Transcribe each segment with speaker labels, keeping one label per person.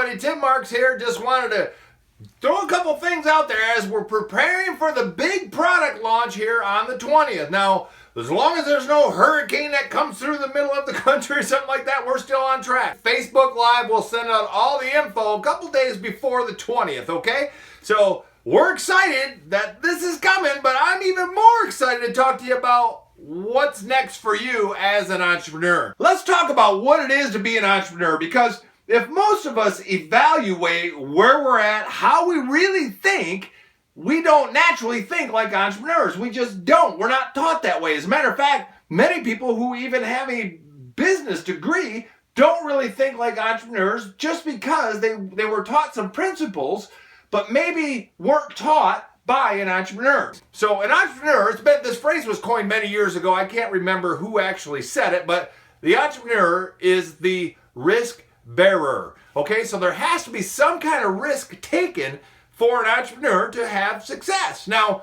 Speaker 1: everybody, Tim Marks here. Just wanted to throw a couple things out there as we're preparing for the big product launch here on the 20th. Now, as long as there's no hurricane that comes through the middle of the country or something like that, we're still on track. Facebook Live will send out all the info a couple days before the 20th, okay? So we're excited that this is coming, but I'm even more excited to talk to you about what's next for you as an entrepreneur. Let's talk about what it is to be an entrepreneur, because if most of us evaluate where we're at, how we really think, we don't naturally think like entrepreneurs. We just don't. We're not taught that way. As a matter of fact, many people who even have a business degree don't really think like entrepreneurs just because they were taught some principles, but maybe weren't taught by an entrepreneur. So an entrepreneur, this phrase was coined many years ago. I can't remember who actually said it, but the entrepreneur is the risk bearer. Okay, so there has to be some kind of risk taken for an entrepreneur to have success. Now,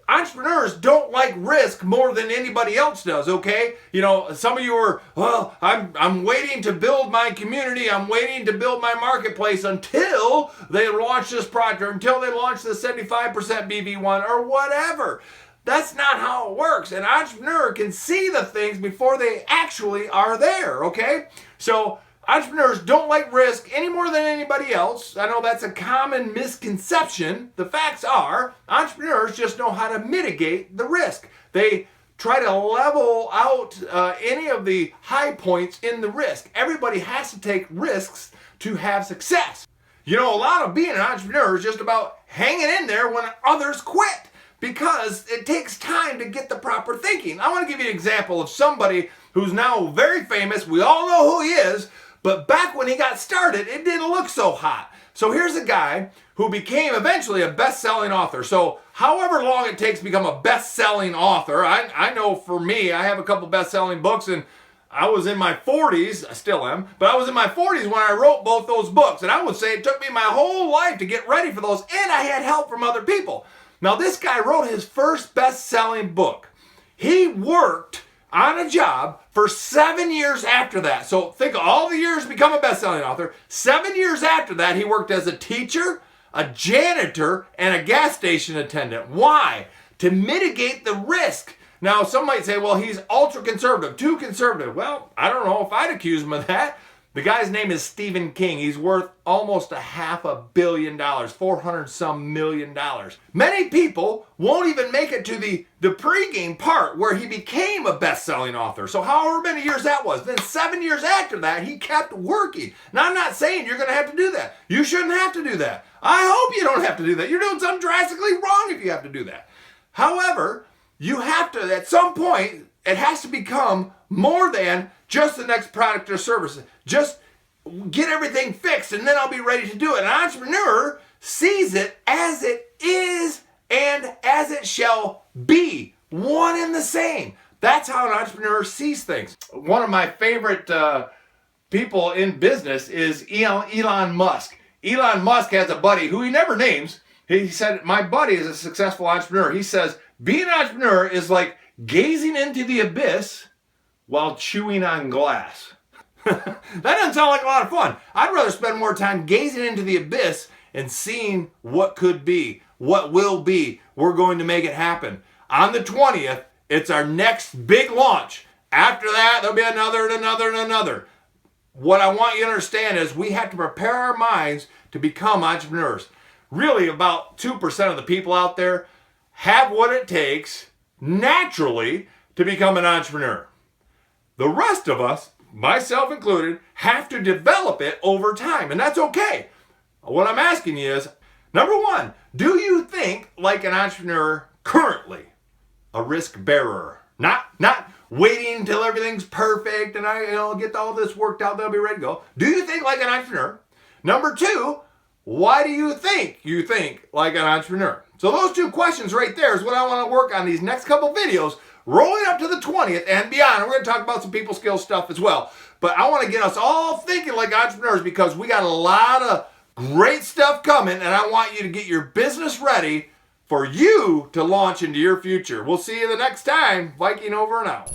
Speaker 1: entrepreneurs don't like risk more than anybody else does, okay? You know, some of you are, well, I'm waiting to build my community, I'm waiting to build my marketplace until they launch this product, or until they launch the 75% BV1 or whatever. That's not how it works. An entrepreneur can see the things before they actually are there, okay? So entrepreneurs don't like risk any more than anybody else. I know that's a common misconception. The facts are, entrepreneurs just know how to mitigate the risk. They try to level out any of the high points in the risk. Everybody has to take risks to have success. You know, a lot of being an entrepreneur is just about hanging in there when others quit, because it takes time to get the proper thinking. I want to give you an example of somebody who's now very famous. We all know who he is. But back when he got started, it didn't look so hot. So here's a guy who became eventually a best-selling author. So however long it takes to become a best-selling author, I know for me, I have a couple best-selling books, and I was in my 40s, I still am, but I was in my 40s when I wrote both those books. And I would say it took me my whole life to get ready for those, and I had help from other people. Now this guy wrote his first best-selling book. He worked on a job for 7 years after that. So think of all the years to become a best-selling author. 7 years after that, he worked as a teacher, a janitor, and a gas station attendant. Why? To mitigate the risk. Now, some might say, well, he's ultra-conservative, too conservative. Well, I don't know if I'd accuse him of that. The guy's name is Stephen King. He's worth almost $500 million, 400-some million dollars. Many people won't even make it to the pregame part where he became a best-selling author. So however many years that was, then 7 years after that, he kept working. Now, I'm not saying you're going to have to do that. You shouldn't have to do that. I hope you don't have to do that. You're doing something drastically wrong if you have to do that. However, you have to, at some point, it has to become more than just the next product or service. Just get everything fixed and then I'll be ready to do it. An entrepreneur sees it as it is and as it shall be. One and the same. That's how an entrepreneur sees things. One of my favorite people in business is Elon Musk. Elon Musk has a buddy who he never names. He said, my buddy is a successful entrepreneur. He says, being an entrepreneur is like gazing into the abyss while chewing on glass. That doesn't sound like a lot of fun. I'd rather spend more time gazing into the abyss and seeing what could be, what will be. We're going to make it happen. On the 20th, it's our next big launch. After that, there'll be another and another and another. What I want you to understand is we have to prepare our minds to become entrepreneurs. Really, about 2% of the people out there have what it takes naturally to become an entrepreneur. The rest of us, myself included, have to develop it over time, and that's okay. What I'm asking you is, number one, do you think like an entrepreneur currently? A risk bearer. Not waiting until everything's perfect and I get all this worked out, then I'll be ready to go. Do you think like an entrepreneur? Number two, why do you think like an entrepreneur? So those two questions right there is what I want to work on these next couple videos, rolling up to the 20th and beyond. We're going to talk about some people skills stuff as well. But I want to get us all thinking like entrepreneurs, because we got a lot of great stuff coming, and I want you to get your business ready for you to launch into your future. We'll see you the next time. Viking over and out.